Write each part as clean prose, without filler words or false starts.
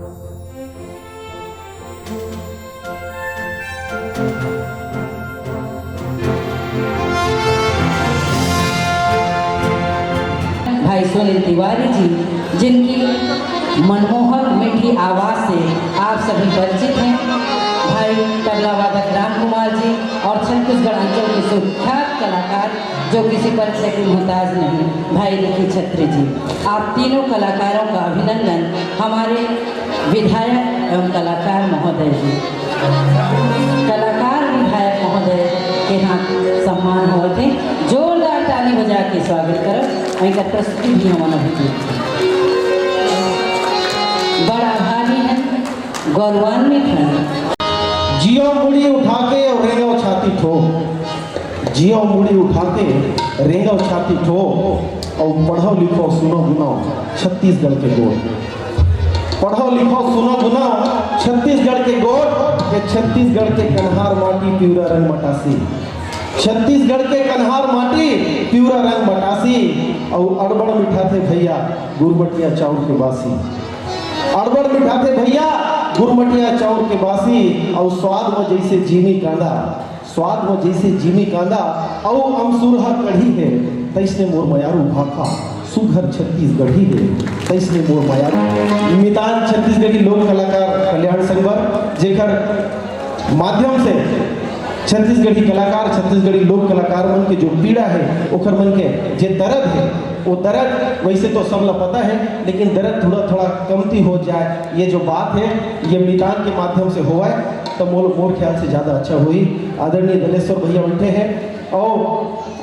भाई सुनील तिवारी जी, जिनकी मनमोहक मीठी आवाज़ से आप सभी परिचित हैं। भाई तबला वादक राम कुमार जी और छत्तीसगढ़ अंचल के सुख्यात कलाकार जो किसी परिचय के मुहताज नहीं, भाई रिकी छत्री जी। आप तीनों कलाकारों का अभिनंदन हमारे विधायक एवं कलाकार महोदय जी, कलाकार विधायक महोदय के हाथ सम्मान हुए थे। जोरदार ताली बजा के स्वागत करो। इनका प्रस्तुति भी हमारा होती बड़ा भारी है, गौरवान्वित है। जियो मुड़ी उठा के और रेंगो छाती ठोक, जियो मुड़ी उठा के रेंगो छाती ठोक, और पढ़ो लिखो सुनो गुनाओ छत्तीसगढ़ के गोद। पढ़ो लिखो सुनो गुनाओ छत्तीसगढ़ के गोद, के छत्तीसगढ़ के कन्हार माटी प्यूरा रंग मटासी, छत्तीसगढ़ के कन्हार माटी प्यूरा रंग मटासी, और अड़बड़ मिठा थे भैया गुरमटिया चाउर के बासी, अड़बड़ मिठा थे भैया गुरमटिया चाउर के बासी, और स्वाद में जैसे जीनी कांदा, स्वाद में जैसे जीनी कांदा, और अमसुरहा कढ़ी है तैसने मोर मयारू भाखा, सुघर छत्तीसगढ़ी है तैसने मोर मयारू। मितान छत्तीसगढ़ी लोक कलाकार कल्याण संघ जेकर माध्यम से छत्तीसगढ़ी कलाकार, छत्तीसगढ़ी लोक कलाकार मन के जो पीड़ा है, ओखर मन के जे दर्द है, वो दर्द वैसे तो सब ला पता है, लेकिन दर्द थोड़ा थोड़ा कमती हो जाए, ये जो बात है ये मितान के माध्यम से हुआ है, तो मोर ख्याल से ज़्यादा अच्छा हुई। आदरणीय दलेश्वर भैया बैठे हैं, और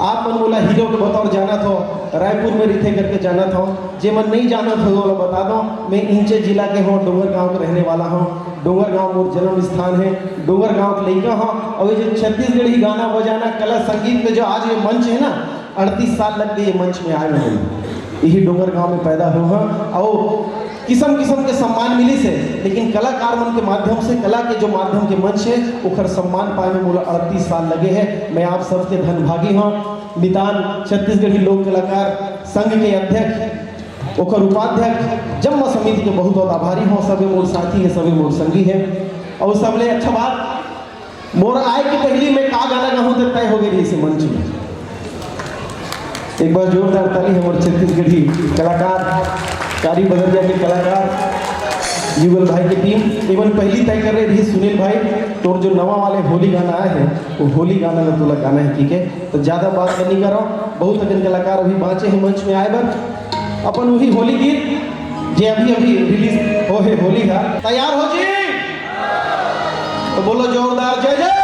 आप मन बोला हीरो के बतौर जाना था, रायपुर में रिथे करके जाना था, जे मन नहीं जाना था वो बता दो, मैं इंचे जिला के हूँ, डोंगर गांव का रहने वाला हूँ। डोंगर गांव मोर जन्म स्थान है, डोंगर गांव के लड़का हूँ। और ये जो छत्तीसगढ़ी गाना बजाना कला संगीत में जो आज ये मंच है ना, 38 साल लग गए ये मंच में आए हुए, यही डोंगर गांव में पैदा हुआ, और किस्म किस्म के सम्मान मिली से, लेकिन कलाकार मन के माध्यम से, कला के जो माध्यम के मंच है ओखर सम्मान पाए में मोला 38 साल लगे हैं। मैं आप सबके धनभागी हूँ। मितान छत्तीसगढ़ी लोक कलाकार संघ के अध्यक्ष, ओखर उपाध्यक्ष, जम्मा समिति के बहुत बहुत आभारी हूँ। सभी मोर साथी है, सभी मोर संगी है, और सबले अच्छा बात मोर आए कि पहली मैं का गाना गाऊँ तो तय हो गई इस मंच में। एक बार जोरदार ताली हमारे छत्तीसगढ़ी कलाकार, कारी बदरिया के कलाकार युगल भाई की टीम एवं पहली तय कर रही थी सुनील भाई, तो जो नवा वाले होली गाना आए हैं वो होली गाना में तुला गाना है, ठीक है? तो ज़्यादा बात नहीं करो, बहुत अगन कलाकार अभी बाँचे हैं मंच में आए बर, अपन वही होली गीत जे अभी अभी रिलीज हो है होली का, तैयार हो जी तो बोलो जोरदार जय जय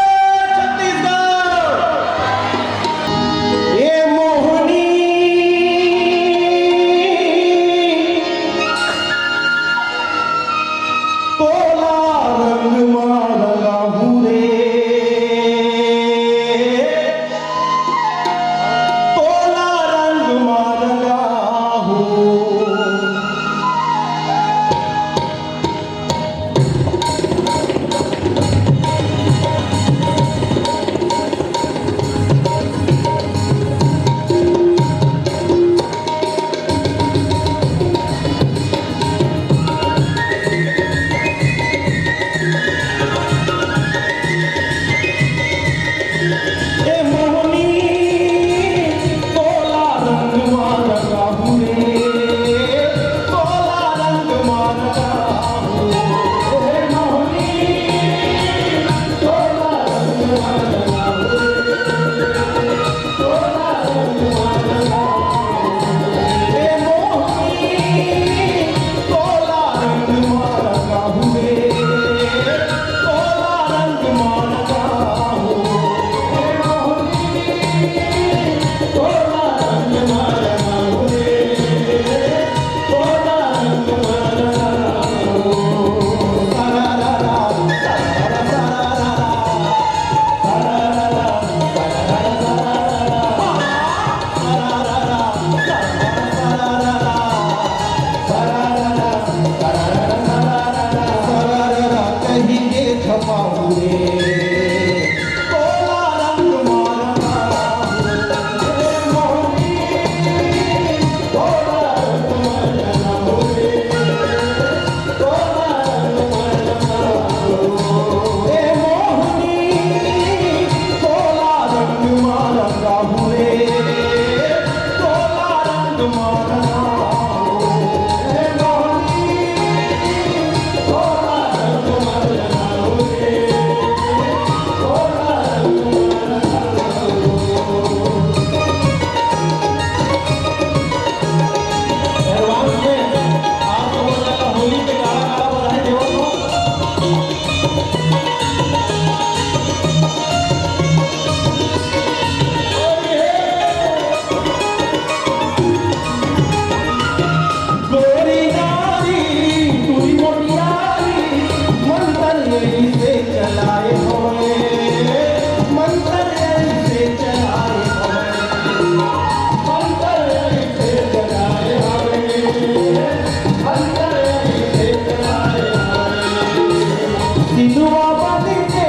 सिधुआ बन के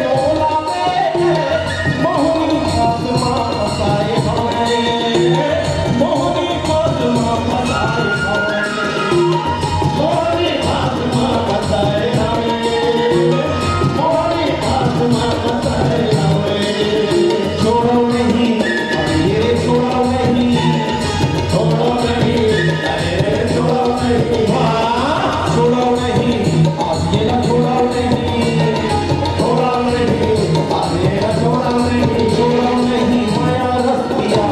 मोला में मोहनी फातिमा फसाए हमें, मोहनी फातिमा फसाए हमें, मोहनी फातिमा फसाए हमें, मोहनी फातिमा फसाए हमें। छोड़ो नहीं अरे छोड़ो नहीं, छोड़ो नहीं अरे छोड़ो नहीं, हाँ छोड़ो नहीं आगे न छोड़ो नहीं, छोड़ो नहीं आगे न छोड़ो नहीं, छोड़ो नहीं माया रस्तिया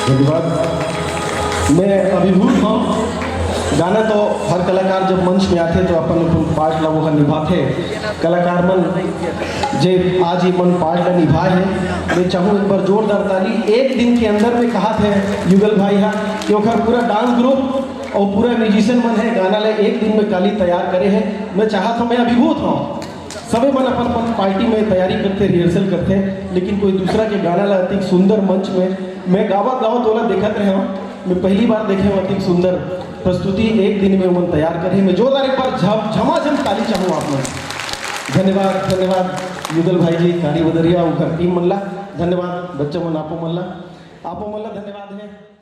धन्यवाद। मैं अभिभूत हूँ। गाना तो हर कलाकार जब मंच में आते तो अपन अपन पार्ट ला वो निभाते। कलाकार मन जे आज ही मन पार्ट ला निभाए हैं, मैं चाहूँ एक बार जोरदार ताली। एक दिन के अंदर में कहा थे युगल भाई है कि पूरा डांस ग्रुप और पूरा म्यूजिशियन मन है गाना ले एक दिन में काली तैयार करे हैं। मैं चाहता हूँ, मैं अभिभूत हूँ। सभी मन अपन अपन पार्टी में तैयारी करते, रिहर्सल करते। लेकिन कोई दूसरा के गाना ला अति सुंदर मंच में मैं गावत गावत वाला देखत रहे हूँ। मैं पहली बार देखे हूँ अति सुंदर प्रस्तुति एक दिन में मन तैयार करे। मैं जोरदार एक बार झमाझम ताली चाहूँ आप में। धन्यवाद धन्यवाद युगल भाई जी, कारी बदरिया उनका टीम मल्ला, धन्यवाद बच्चा मन आपो मल्ला धन्यवाद है।